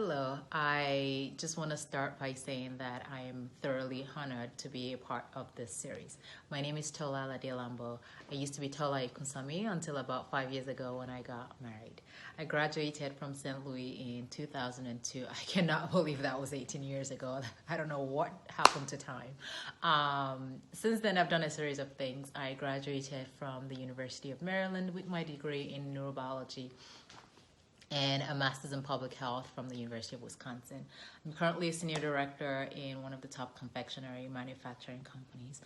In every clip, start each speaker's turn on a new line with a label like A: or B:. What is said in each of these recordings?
A: Hello, I just want to start by saying that I am thoroughly honored to be a part of this series. My name is Tola Ladelambo. I used to be Tola Ikunsami until about 5 years ago when I got married. I graduated from St. Louis in 2002. I cannot believe that was 18 years ago. I don't know what happened to time. Since then, I've done a series of things. I graduated from the University of Maryland with my degree in neurobiology and a master's in public health from the University of Wisconsin. I'm currently a senior director in one of the top confectionery manufacturing companies.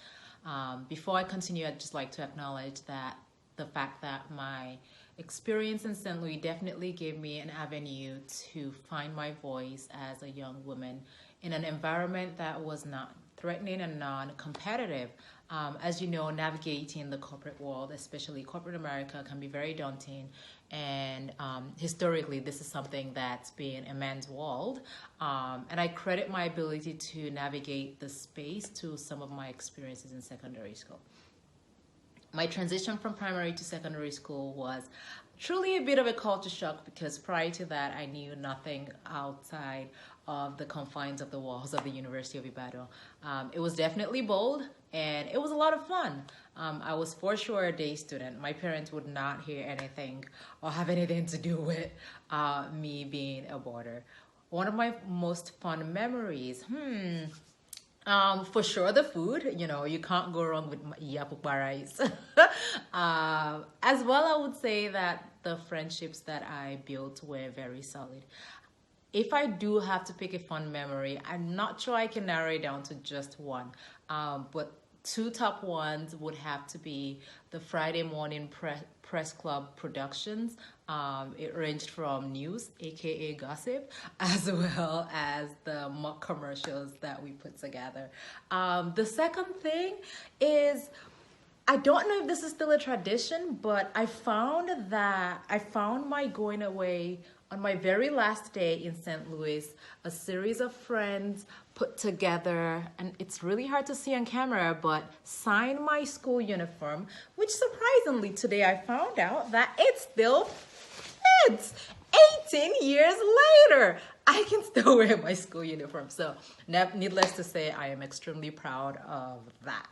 A: Before I continue, I'd just like to acknowledge that the fact that my experience in St. Louis definitely gave me an avenue to find my voice as a young woman in an environment that was not threatening and non-competitive. As you know, navigating the corporate world, especially corporate America, can be very daunting. And historically, this is something that's been a man's world. And I credit my ability to navigate the space to some of my experiences in secondary school. My transition from primary to secondary school was truly a bit of a culture shock because prior to that, I knew nothing outside of the confines of the walls of the University of Ibadan. It was definitely bold and it was a lot of fun. I was for sure a day student. My parents would not hear anything or have anything to do with me being a boarder. One of my most fun memories, for sure the food, you can't go wrong with yapupa rice. As well, I would say that the friendships that I built were very solid. If I do have to pick a fun memory, I'm not sure I can narrow it down to just one. But two top ones would have to be the Friday morning press club productions. It ranged from news, aka gossip, as well as the mock commercials that we put together. The second thing is, I don't know if this is still a tradition, but I found my going away on my very last day in St. Louis, a series of friends put together, and it's really hard to see on camera, but signed my school uniform, which surprisingly today I found out that it still fits. 18 years later, I can still wear my school uniform. So needless to say, I am extremely proud of that.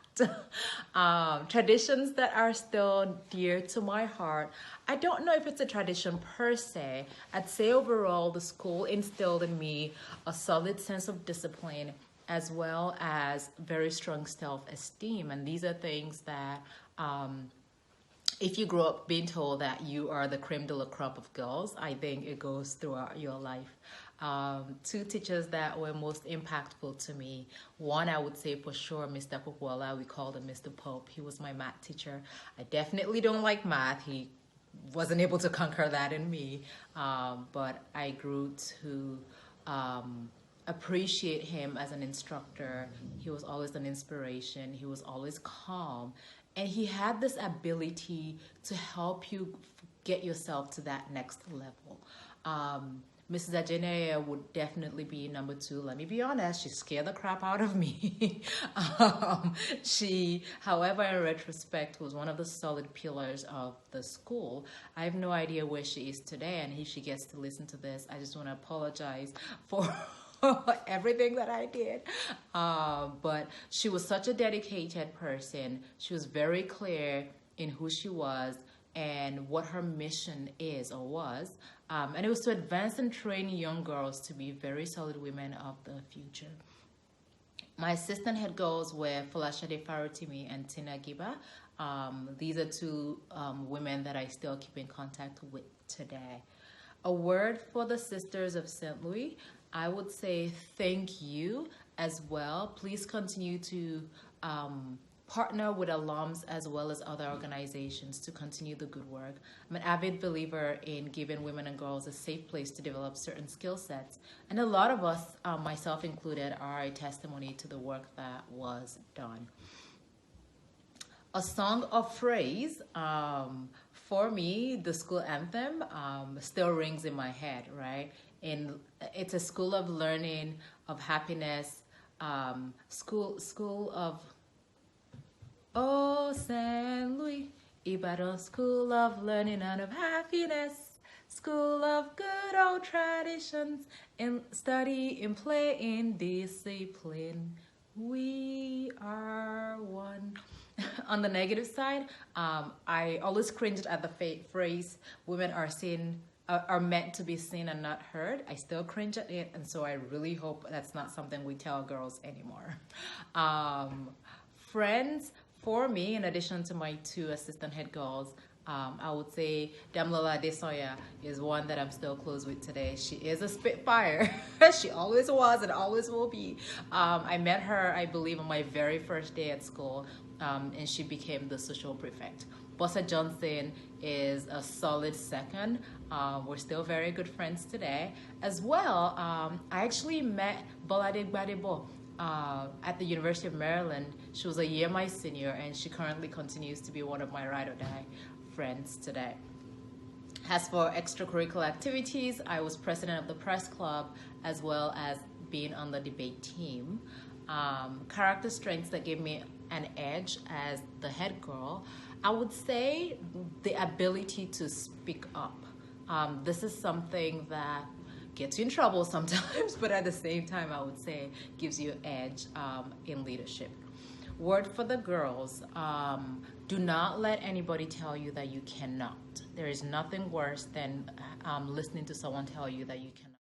A: Traditions that are still dear to my heart. I don't know if it's a tradition per se. I'd say overall the school instilled in me a solid sense of discipline as well as very strong self-esteem. And these are things that if you grow up being told that you are the creme de la crop of girls, I think it goes throughout your life. Two teachers that were most impactful to me. One, I would say for sure, Mr. Popola. We called him Mr. Pope. He was my math teacher. I definitely don't like math. He wasn't able to conquer that in me. But I grew to appreciate him as an instructor. He was always an inspiration. He was always calm. And he had this ability to help you get yourself to that next level. Mrs. Ajenea would definitely be number two. Let me be honest, she scared the crap out of me. She, however, in retrospect, was one of the solid pillars of the school. I have no idea where she is today, and if she gets to listen to this, I just want to apologize for everything that I did. But she was such a dedicated person. She was very clear in who she was and what her mission is or was. And it was to advance and train young girls to be very solid women of the future. My assistant head girls were Folashade Farotimi and Tina Giba. These are two women that I still keep in contact with today. A word for the Sisters of St. Louis. I would say thank you as well. Please continue to partner with alums as well as other organizations to continue the good work. I'm an avid believer in giving women and girls a safe place to develop certain skill sets. And a lot of us, myself included, are a testimony to the work that was done. A song of praise, for me, the school anthem still rings in my head, right? It's a school of learning, of happiness, school of, oh, St. Louis, Ibadan School of Learning and of Happiness. School of good old traditions, in study, in play, in discipline. We are one. On the negative side, I always cringed at the phrase "women are seen are meant to be seen and not heard." I still cringe at it, and so I really hope that's not something we tell girls anymore. Friends, for me, in addition to my two assistant head girls, I would say Damlola Desoya is one that I'm still close with today. She is a spitfire. She always was and always will be. I met her, I believe, on my very first day at school, and she became the social prefect. Bossa Johnson is a solid second. We're still very good friends today. As well, I actually met Bolade Gbadebo at the University of Maryland. She was a year my senior, and she currently continues to be one of my ride or die friends today. As for extracurricular activities, I was president of the press club as well as being on the debate team. Character strengths that gave me an edge as the head girl, I would say the ability to speak up. This is something that gets you in trouble sometimes, but at the same time, I would say gives you an edge in leadership. Word for the girls, do not let anybody tell you that you cannot. There is nothing worse than listening to someone tell you that you cannot.